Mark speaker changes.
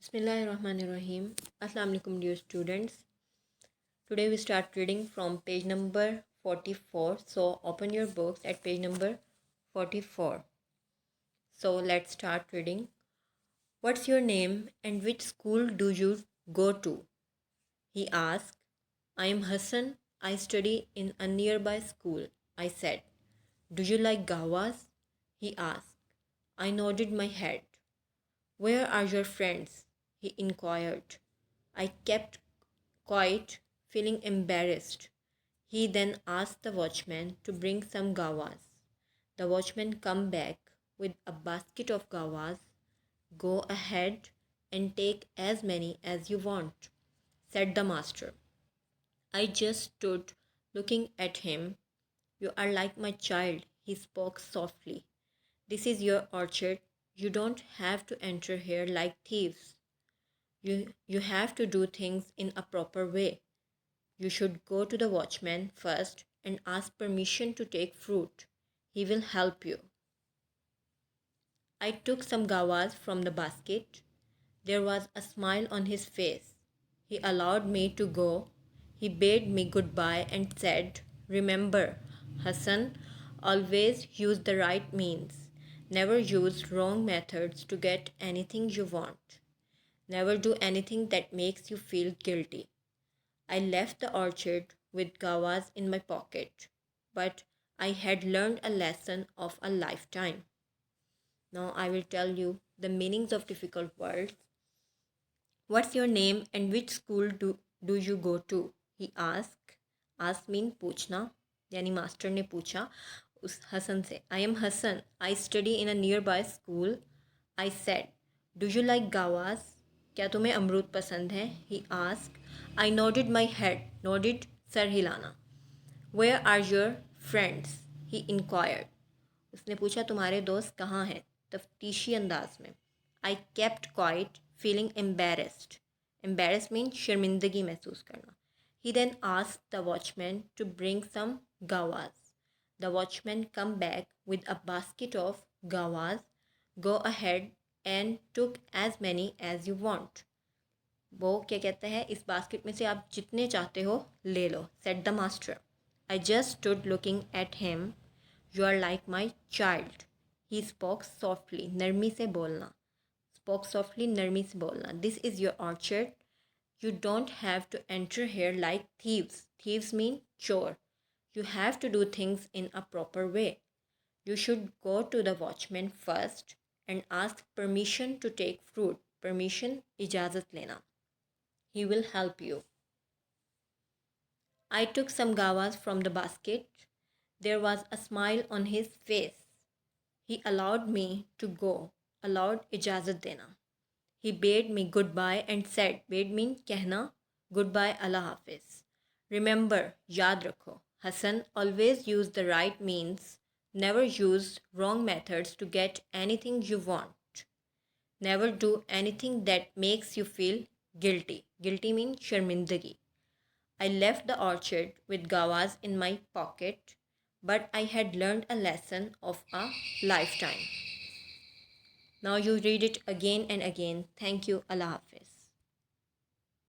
Speaker 1: Bismillahirrahmanirrahim. Assalamu alaikum dear students. Today we start reading from page number 44. So open your books at page number 44. So let's start reading. What's your name and which school do you go to? He asked. I am Hassan. I study in a nearby school. I said. Do you like gawas? He asked. I nodded my head. Where are your friends? He inquired. I kept quiet, feeling embarrassed. He then asked the watchman to bring some gawas. The watchman come back with a basket of gawas. Go ahead and take as many as you want, said the master. I just stood looking at him. You are like my child, he spoke softly. This is your orchard. You don't have to enter here like thieves. You have to do things in a proper way. You should go to the watchman first and ask permission to take fruit. He will help you. I took some gawas from the basket. There was a smile on his face. He allowed me to go. He bade me goodbye and said, Remember, Hassan, always use the right means. Never use wrong methods to get anything you want. Never do anything that makes you feel guilty. I left the orchard with gawas in my pocket, but I had learned a lesson of a lifetime. Now I will tell you the meanings of difficult words. What's your name and which school do you go to? He asked. Ask mean पूछना यानी master ने पूछा उस हसन से. I am Hassan. I study in a nearby school. I said, Do you like gawas? क्या तुम्हें अमरूद पसंद है? He asked. I nodded my head. Nodded sir हिलाना. Where are your friends? He inquired. उसने पूछा तुम्हारे दोस्त कहाँ हैं? तफ्तीशी अंदाज में. I kept quiet, feeling embarrassed. Embarrassed means शर्मिंदगी महसूस करना. He then asked the watchman to bring some gawas. The watchman come back with a basket of gawas. Go ahead and took as many as you want. वो क्या कहता है इस basket में से आप जितने चाहते हो ले लो, said the master. I just stood looking at him. You are like my child. He spoke softly. नरमी से बोलना. Spoke softly, नरमी से बोलना. This is your orchard. You don't have to enter here like thieves. Thieves mean chore. You have to do things in a proper way. You should go to the watchman first and ask permission to take fruit. Permission, इजाज़त लेना. He will help you. I took some gawas from the basket. There was a smile on his face. He allowed me to go. Allowed इजाज़त देना. He bade me goodbye and said, bade mean कहना, goodbye Allah Hafiz. Remember, याद रखो, Hassan, always use the right means. Never use wrong methods to get anything you want. Never do anything that makes you feel guilty. Guilty means शर्मिंदगी. I left the orchard with gawas in my pocket, but I had learned a lesson of a lifetime. Now you read it again and again. Thank you. Allah Hafiz.